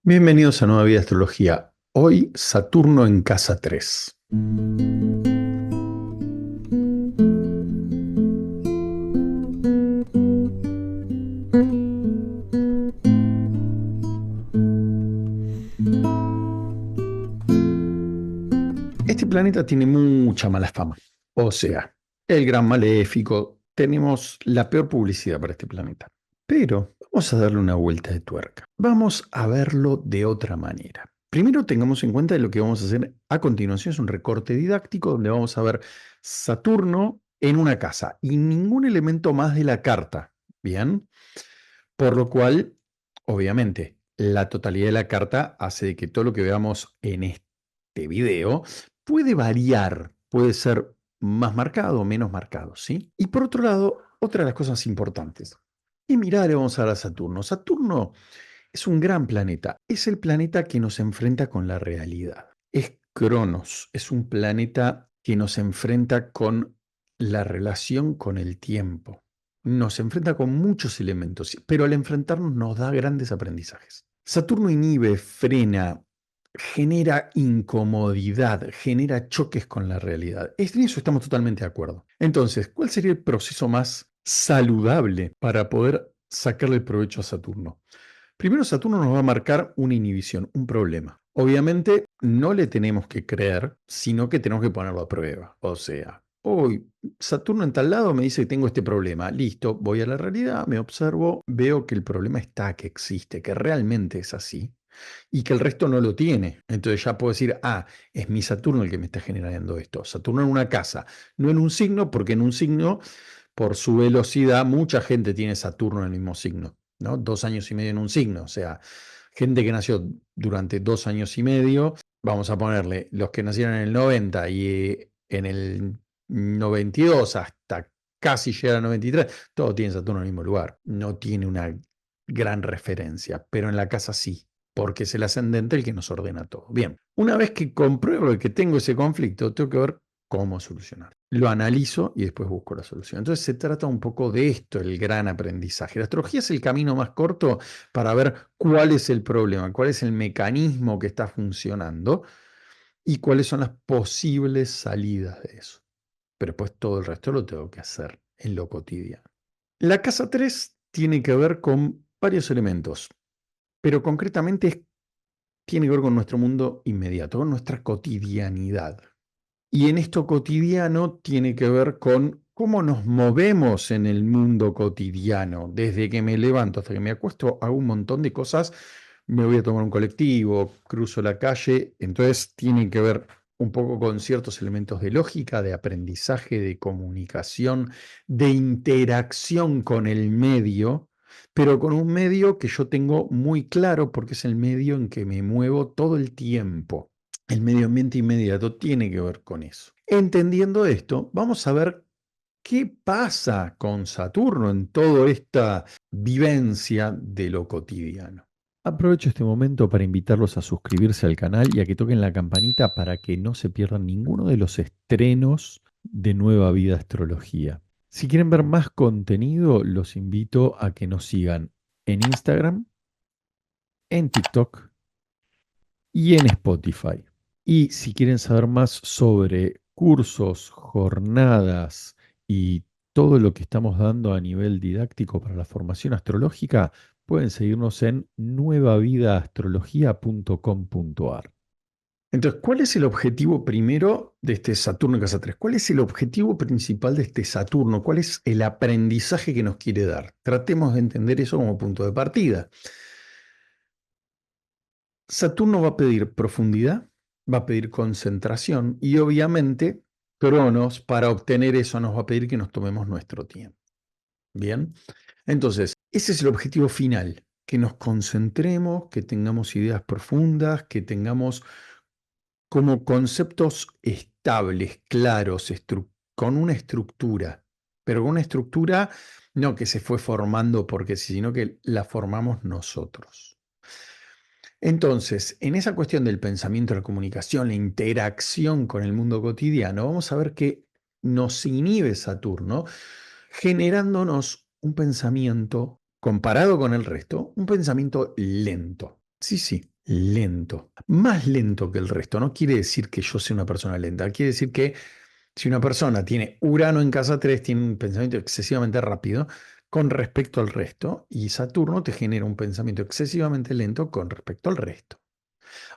Bienvenidos a Nueva Vida Astrología. Hoy Saturno en casa 3. Este planeta tiene mucha mala fama. O sea, el gran maléfico. Tenemos la peor publicidad para este planeta. Pero vamos a darle una vuelta de tuerca. Vamos a verlo de otra manera. Primero tengamos en cuenta que lo que vamos a hacer a continuación es un recorte didáctico donde vamos a ver Saturno en una casa y ningún elemento más de la carta. Bien, por lo cual, obviamente, la totalidad de la carta hace de que todo lo que veamos en este video puede variar, puede ser más marcado o menos marcado, ¿sí? Y por otro lado, otra de las cosas importantes. Y mirá, le vamos a dar a Saturno. Saturno es un gran planeta. Es el planeta que nos enfrenta con la realidad. Es Cronos. Es un planeta que nos enfrenta con la relación con el tiempo. Nos enfrenta con muchos elementos, pero al enfrentarnos nos da grandes aprendizajes. Saturno inhibe, frena, genera incomodidad, genera choques con la realidad. En eso estamos totalmente de acuerdo. Entonces, ¿cuál sería el proceso más saludable para poder sacarle provecho a Saturno? Primero, Saturno nos va a marcar una inhibición, un problema. Obviamente, no le tenemos que creer, sino que tenemos que ponerlo a prueba. O sea, hoy Saturno en tal lado me dice que tengo este problema. Listo, voy a la realidad, me observo, veo que el problema está, que existe, que realmente es así y que el resto no lo tiene. Entonces ya puedo decir, es mi Saturno el que me está generando esto. Saturno en una casa, no en un signo, porque en un signo, por su velocidad, mucha gente tiene Saturno en el mismo signo, ¿no? 2 años y medio en un signo, o sea, gente que nació durante 2 años y medio, vamos a ponerle los que nacieron en el 90 y en el 92 hasta casi llegar al 93, todos tienen Saturno en el mismo lugar. No tiene una gran referencia, pero en la casa sí, porque es el ascendente el que nos ordena todo. Bien, una vez que compruebo que tengo ese conflicto, tengo que ver cómo solucionar. Lo analizo y después busco la solución. Entonces se trata un poco de esto, el gran aprendizaje. La astrología es el camino más corto para ver cuál es el problema, cuál es el mecanismo que está funcionando y cuáles son las posibles salidas de eso. Pero después todo el resto lo tengo que hacer en lo cotidiano. La casa 3 tiene que ver con varios elementos, pero concretamente tiene que ver con nuestro mundo inmediato, con nuestra cotidianidad. Y en esto cotidiano tiene que ver con cómo nos movemos en el mundo cotidiano. Desde que me levanto hasta que me acuesto, hago un montón de cosas. Me voy a tomar un colectivo, cruzo la calle. Entonces tiene que ver un poco con ciertos elementos de lógica, de aprendizaje, de comunicación, de interacción con el medio, pero con un medio que yo tengo muy claro porque es el medio en que me muevo todo el tiempo. El medio ambiente inmediato tiene que ver con eso. Entendiendo esto, vamos a ver qué pasa con Saturno en toda esta vivencia de lo cotidiano. Aprovecho este momento para invitarlos a suscribirse al canal y a que toquen la campanita para que no se pierdan ninguno de los estrenos de Nueva Vida Astrología. Si quieren ver más contenido, los invito a que nos sigan en Instagram, en TikTok y en Spotify. Y si quieren saber más sobre cursos, jornadas y todo lo que estamos dando a nivel didáctico para la formación astrológica, pueden seguirnos en nuevavidaastrología.com.ar. Entonces, ¿cuál es el objetivo primero de este Saturno en casa 3? ¿Cuál es el objetivo principal de este Saturno? ¿Cuál es el aprendizaje que nos quiere dar? Tratemos de entender eso como punto de partida. Saturno va a pedir profundidad, va a pedir concentración y obviamente Cronos para obtener eso nos va a pedir que nos tomemos nuestro tiempo. Bien, entonces ese es el objetivo final, que nos concentremos, que tengamos ideas profundas, que tengamos como conceptos estables, claros, con una estructura, pero con una estructura no que se fue formando porque sí, sino que la formamos nosotros. Entonces, en esa cuestión del pensamiento, la comunicación, la interacción con el mundo cotidiano, vamos a ver que nos inhibe Saturno, generándonos un pensamiento, comparado con el resto, un pensamiento lento. Sí, sí, lento, más lento que el resto. No quiere decir que yo sea una persona lenta, quiere decir que si una persona tiene Urano en casa 3 tiene un pensamiento excesivamente rápido con respecto al resto, y Saturno te genera un pensamiento excesivamente lento con respecto al resto.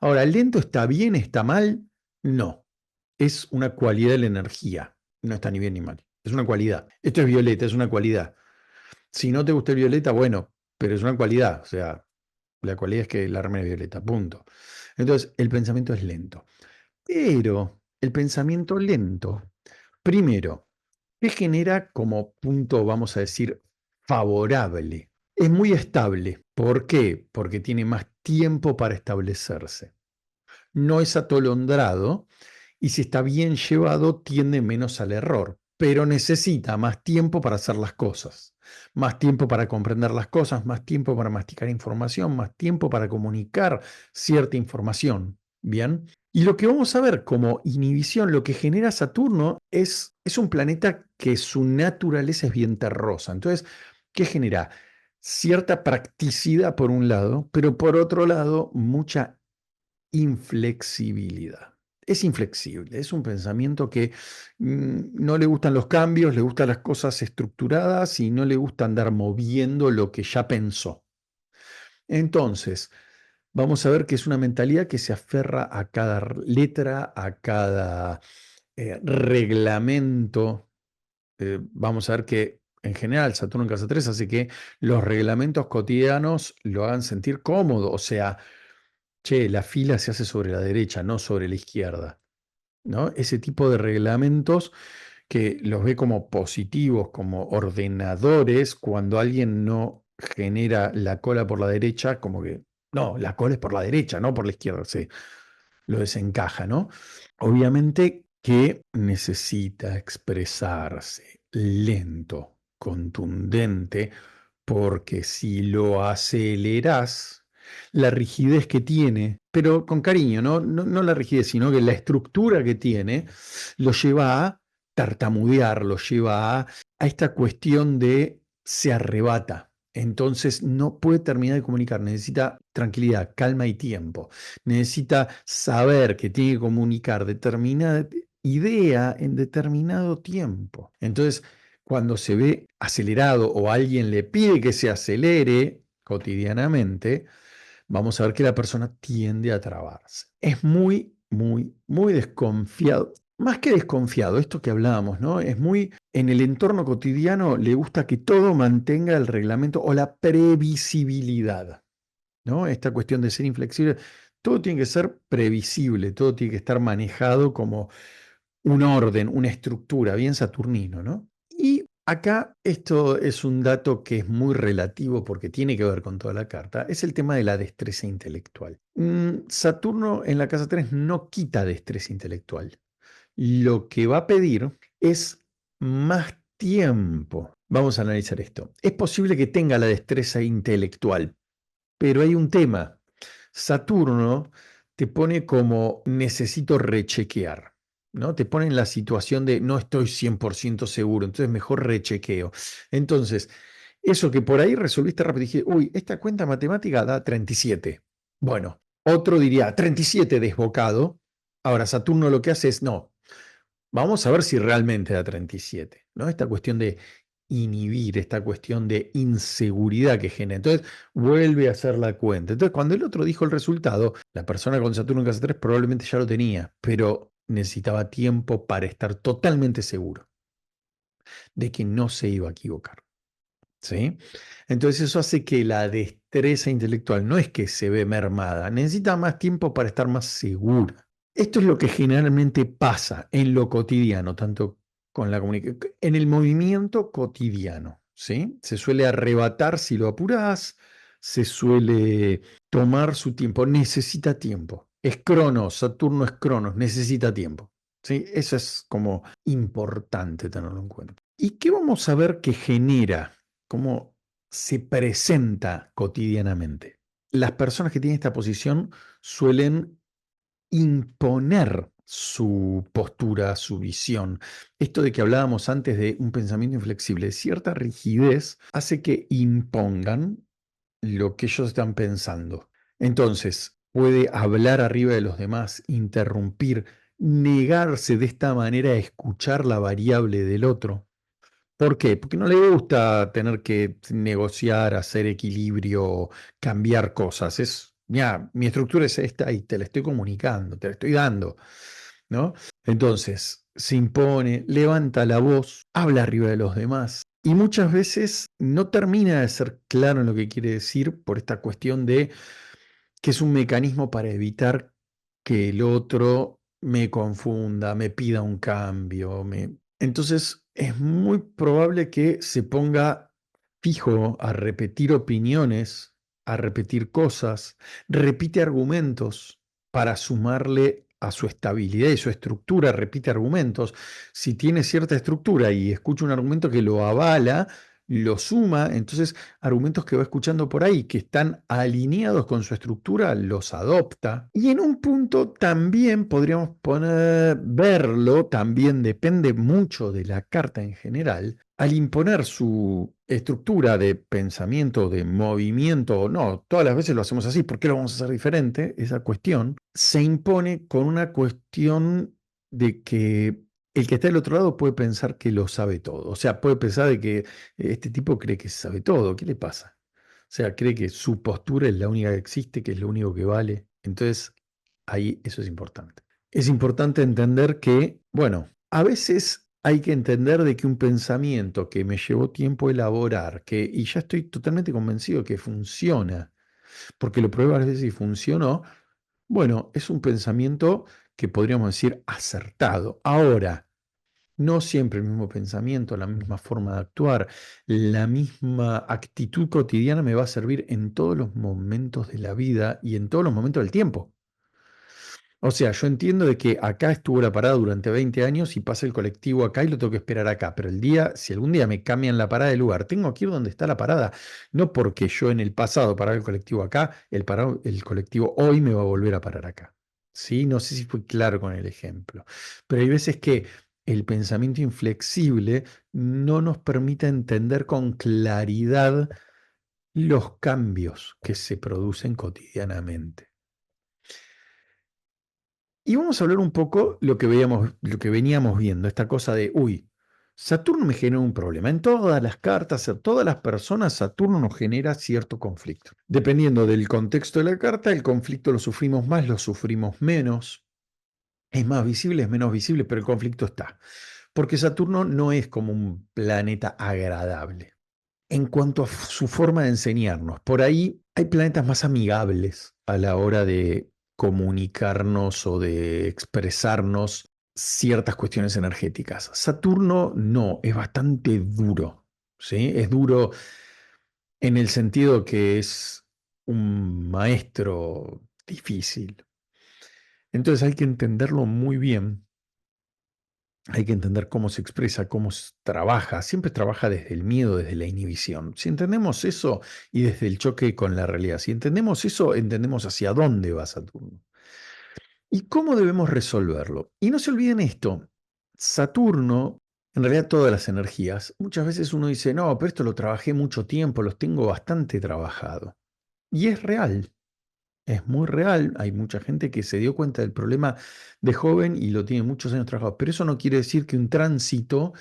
Ahora, ¿lento está bien, está mal? No. Es una cualidad de la energía. No está ni bien ni mal. Es una cualidad. Esto es violeta, es una cualidad. Si no te gusta el violeta, bueno, pero es una cualidad. O sea, la cualidad es que la remera es violeta, punto. Entonces, el pensamiento es lento. Pero el pensamiento lento, primero, ¿qué genera como punto, vamos a decir, favorable? Es muy estable. ¿Por qué? Porque tiene más tiempo para establecerse. No es atolondrado y si está bien llevado tiende menos al error, pero necesita más tiempo para hacer las cosas, más tiempo para comprender las cosas, más tiempo para masticar información, más tiempo para comunicar cierta información. Bien. Y lo que vamos a ver como inhibición, lo que genera Saturno es un planeta que su naturaleza es bien terrosa. Entonces, ¿qué genera? Cierta practicidad por un lado, pero por otro lado, mucha inflexibilidad. Es inflexible, es un pensamiento que no le gustan los cambios, le gustan las cosas estructuradas y no le gusta andar moviendo lo que ya pensó. Entonces, vamos a ver que es una mentalidad que se aferra a cada letra, a cada reglamento. Vamos a ver que en general Saturno en casa 3 hace que los reglamentos cotidianos lo hagan sentir cómodo, o sea, che, la fila se hace sobre la derecha, no sobre la izquierda, ¿no? Ese tipo de reglamentos que los ve como positivos, como ordenadores, cuando alguien no genera la cola por la derecha, como que, no, la cola es por la derecha, no por la izquierda, se lo desencaja, ¿no? Obviamente que necesita expresarse lento, contundente, porque si lo aceleras, la rigidez que tiene, pero con cariño, no la rigidez, sino que la estructura que tiene, lo lleva a tartamudear, lo lleva a esta cuestión de se arrebata. Entonces no puede terminar de comunicar, necesita tranquilidad, calma y tiempo. Necesita saber que tiene que comunicar determinada idea en determinado tiempo. Entonces, cuando se ve acelerado o alguien le pide que se acelere cotidianamente, vamos a ver que la persona tiende a trabarse. Es muy, muy, muy desconfiado. Más que desconfiado, esto que hablábamos, ¿no? Es muy, en el entorno cotidiano le gusta que todo mantenga el reglamento o la previsibilidad, ¿no? Esta cuestión de ser inflexible, todo tiene que ser previsible, todo tiene que estar manejado como un orden, una estructura, bien saturnino, ¿no? Y acá esto es un dato que es muy relativo porque tiene que ver con toda la carta, es el tema de la destreza intelectual. Saturno en la casa 3 no quita destreza intelectual. Lo que va a pedir es más tiempo. Vamos a analizar esto. Es posible que tenga la destreza intelectual, pero hay un tema. Saturno te pone como necesito rechequear, ¿no? Te pone en la situación de no estoy 100% seguro, entonces mejor rechequeo. Entonces, eso que por ahí resolviste rápido, dije, uy, esta cuenta matemática da 37. Bueno, otro diría 37 desbocado. Ahora, Saturno lo que hace es, no, vamos a ver si realmente da 37, ¿no? Esta cuestión de inhibir, esta cuestión de inseguridad que genera. Entonces, vuelve a hacer la cuenta. Entonces, cuando el otro dijo el resultado, la persona con Saturno en casa 3 probablemente ya lo tenía, pero necesitaba tiempo para estar totalmente seguro de que no se iba a equivocar. ¿Sí? Entonces, eso hace que la destreza intelectual no es que se ve mermada, necesita más tiempo para estar más segura. Esto es lo que generalmente pasa en lo cotidiano, tanto con la comunicación, en el movimiento cotidiano, ¿sí? Se suele arrebatar si lo apurás, se suele tomar su tiempo, necesita tiempo. Es Cronos, Saturno es Cronos, necesita tiempo, ¿sí? Eso es como importante tenerlo en cuenta. ¿Y qué vamos a ver que genera? ¿Cómo se presenta cotidianamente? Las personas que tienen esta posición suelen imponer su postura, su visión. Esto de que hablábamos antes de un pensamiento inflexible, cierta rigidez hace que impongan lo que ellos están pensando. Entonces, puede hablar arriba de los demás, interrumpir, negarse de esta manera a escuchar la variable del otro. ¿Por qué? Porque no le gusta tener que negociar, hacer equilibrio, cambiar cosas. Mira, mi estructura es esta y te la estoy comunicando, te la estoy dando, ¿no? Entonces, se impone, levanta la voz, habla arriba de los demás y muchas veces no termina de ser claro en lo que quiere decir por esta cuestión de que es un mecanismo para evitar que el otro me confunda, me pida un cambio. Entonces es muy probable que se ponga fijo a repetir opiniones, a repetir cosas, repite argumentos para sumarle a su estabilidad y su estructura, repite argumentos. Si tiene cierta estructura y escucha un argumento que lo avala, lo suma, entonces argumentos que va escuchando por ahí que están alineados con su estructura, los adopta. Y en un punto también podríamos verlo, también depende mucho de la carta en general, al imponer su estructura de pensamiento, de movimiento, no, todas las veces lo hacemos así, ¿por qué lo vamos a hacer diferente? Esa cuestión se impone con una cuestión de que el que está del otro lado puede pensar que lo sabe todo. O sea, puede pensar de que este tipo cree que sabe todo. ¿Qué le pasa? O sea, cree que su postura es la única que existe, que es lo único que vale. Entonces, ahí eso es importante. Es importante entender que, bueno, a veces hay que entender de que un pensamiento que me llevó tiempo elaborar, y ya estoy totalmente convencido que funciona, porque lo probé varias veces y funcionó, bueno, es un pensamiento que podríamos decir acertado. Ahora, no siempre el mismo pensamiento, la misma forma de actuar, la misma actitud cotidiana me va a servir en todos los momentos de la vida y en todos los momentos del tiempo. O sea, yo entiendo de que acá estuvo la parada durante 20 años y pasa el colectivo acá y lo tengo que esperar acá, pero si algún día me cambian la parada de lugar, tengo que ir donde está la parada, no porque yo en el pasado paraba el colectivo acá, el colectivo hoy me va a volver a parar acá. ¿Sí? No sé si fui claro con el ejemplo, pero hay veces que el pensamiento inflexible no nos permite entender con claridad los cambios que se producen cotidianamente. Y vamos a hablar un poco lo que veníamos viendo, esta cosa de, uy, Saturno me genera un problema. En todas las cartas, en todas las personas, Saturno nos genera cierto conflicto. Dependiendo del contexto de la carta, el conflicto lo sufrimos más, lo sufrimos menos. Es más visible, es menos visible, pero el conflicto está. Porque Saturno no es como un planeta agradable. En cuanto a su forma de enseñarnos, por ahí hay planetas más amigables a la hora de comunicarnos o de expresarnos ciertas cuestiones energéticas. Saturno no, es bastante duro, ¿sí? Es duro en el sentido que es un maestro difícil. Entonces hay que entenderlo muy bien. Hay que entender cómo se expresa, trabaja. Siempre trabaja desde el miedo, desde la inhibición. Si entendemos eso y desde el choque con la realidad, si entendemos eso, entendemos hacia dónde va Saturno y cómo debemos resolverlo. Y no se olviden esto, Saturno, en realidad todas las energías, muchas veces uno dice, no, pero esto lo trabajé mucho tiempo, los tengo bastante trabajado. Y es real. Es muy real, hay mucha gente que se dio cuenta del problema de joven y lo tiene muchos años trabajado, pero eso no quiere decir que un tránsito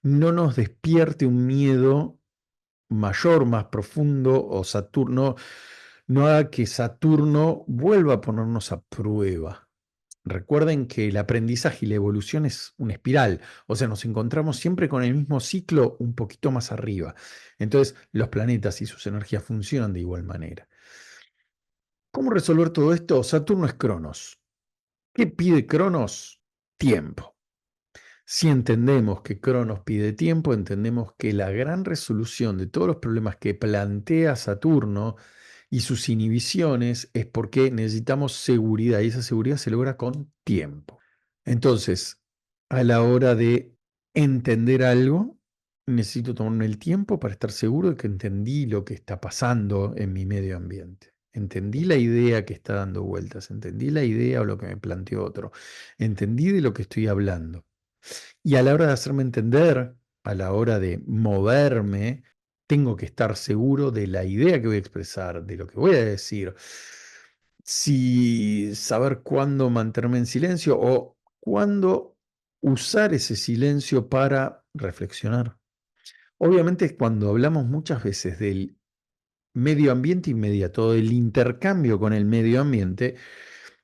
no nos despierte un miedo mayor, más profundo, o Saturno no haga que Saturno vuelva a ponernos a prueba. Recuerden que el aprendizaje y la evolución es una espiral, o sea, nos encontramos siempre con el mismo ciclo un poquito más arriba. Entonces, los planetas y sus energías funcionan de igual manera. ¿Cómo resolver todo esto? Saturno es Cronos. ¿Qué pide Cronos? Tiempo. Si entendemos que Cronos pide tiempo, entendemos que la gran resolución de todos los problemas que plantea Saturno y sus inhibiciones es porque necesitamos seguridad y esa seguridad se logra con tiempo. Entonces, a la hora de entender algo, necesito tomarme el tiempo para estar seguro de que entendí lo que está pasando en mi medio ambiente. Entendí la idea que está dando vueltas, entendí la idea o lo que me planteó otro, entendí de lo que estoy hablando. Y a la hora de hacerme entender, a la hora de moverme, tengo que estar seguro de la idea que voy a expresar, de lo que voy a decir, si saber cuándo mantenerme en silencio o cuándo usar ese silencio para reflexionar. Obviamente, cuando hablamos muchas veces del medio ambiente inmediato, del intercambio con el medio ambiente,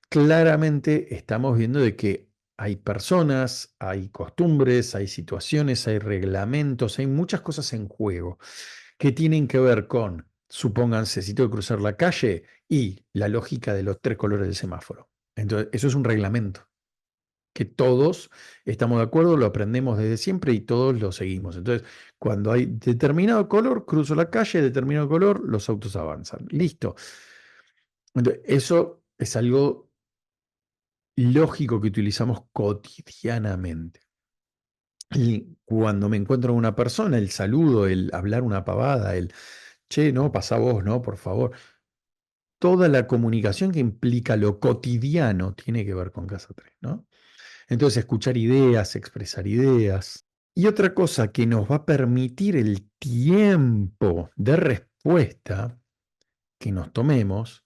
claramente estamos viendo de que hay personas, hay costumbres, hay situaciones, hay reglamentos, hay muchas cosas en juego que tienen que ver con, supónganse, si tengo que cruzar la calle y la lógica de los tres colores del semáforo. Entonces, eso es un reglamento que todos estamos de acuerdo, lo aprendemos desde siempre y todos lo seguimos. Entonces, cuando hay determinado color, cruzo la calle, determinado color, los autos avanzan. Listo. Entonces, eso es algo lógico que utilizamos cotidianamente. Y cuando me encuentro con una persona, el saludo, el hablar una pavada, el che, no, pasa vos, no, por favor. Toda la comunicación que implica lo cotidiano tiene que ver con Casa 3, ¿no? Entonces, escuchar ideas, expresar ideas. Y otra cosa que nos va a permitir el tiempo de respuesta que nos tomemos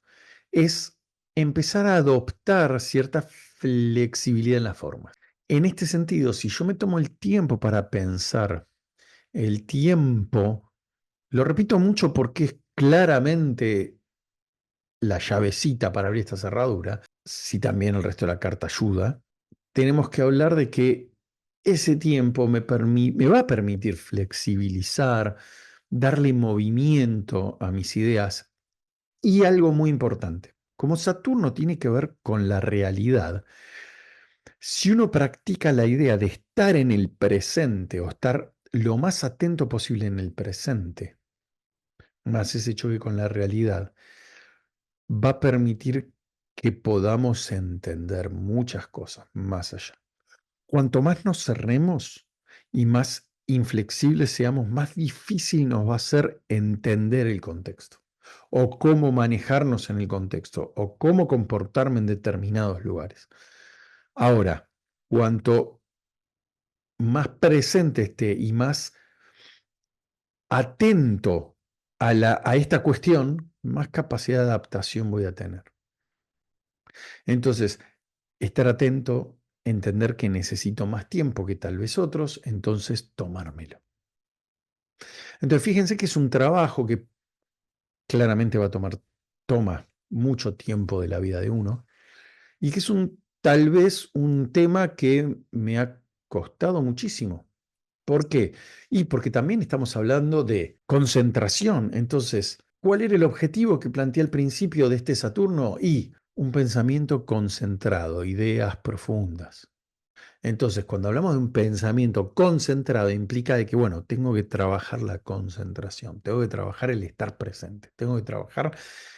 es empezar a adoptar cierta flexibilidad en la forma. En este sentido, si yo me tomo el tiempo para pensar, el tiempo, lo repito mucho porque es claramente la llavecita para abrir esta cerradura, si también el resto de la carta ayuda, tenemos que hablar de que ese tiempo me va a permitir flexibilizar, darle movimiento a mis ideas y algo muy importante. Como Saturno tiene que ver con la realidad, si uno practica la idea de estar en el presente o estar lo más atento posible en el presente, más ese choque con la realidad, va a permitir que podamos entender muchas cosas más allá. Cuanto más nos cerremos y más inflexibles seamos, más difícil nos va a ser entender el contexto, o cómo manejarnos en el contexto, o cómo comportarme en determinados lugares. Ahora, cuanto más presente esté y más atento a esta cuestión, más capacidad de adaptación voy a tener. Entonces, estar atento, entender que necesito más tiempo que tal vez otros, entonces tomármelo. Entonces, fíjense que es un trabajo que claramente toma mucho tiempo de la vida de uno y que es tal vez un tema que me ha costado muchísimo. ¿Por qué? Y porque también estamos hablando de concentración. Entonces, ¿cuál era el objetivo que planteé al principio de este Saturno? Y un pensamiento concentrado, ideas profundas. Entonces, cuando hablamos de un pensamiento concentrado, implica de que, bueno, tengo que trabajar la concentración, tengo que trabajar el estar presente, tengo que trabajar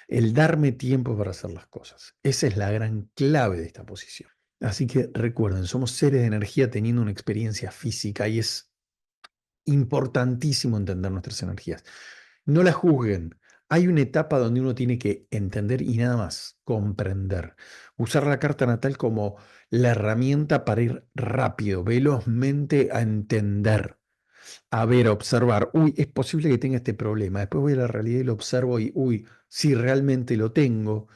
el darme tiempo para hacer las cosas. Esa es la gran clave de esta posición. Así que recuerden, somos seres de energía teniendo una experiencia física y es importantísimo entender nuestras energías. No las juzguen. Hay una etapa donde uno tiene que entender y nada más, comprender. Usar la carta natal como la herramienta para ir rápido, velozmente a entender, a ver, a observar. Uy, es posible que tenga este problema. Después voy a la realidad y lo observo y, uy, sí, realmente lo tengo,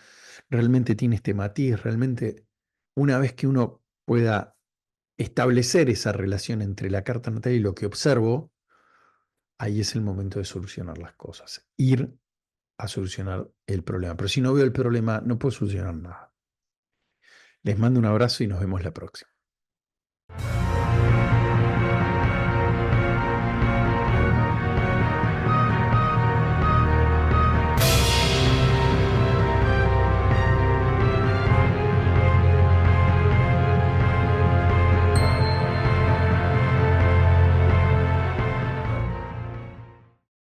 realmente tiene este matiz, realmente una vez que uno pueda establecer esa relación entre la carta natal y lo que observo, ahí es el momento de solucionar las cosas, ir a solucionar el problema. Pero si no veo el problema, no puedo solucionar nada. Les mando un abrazo y nos vemos la próxima.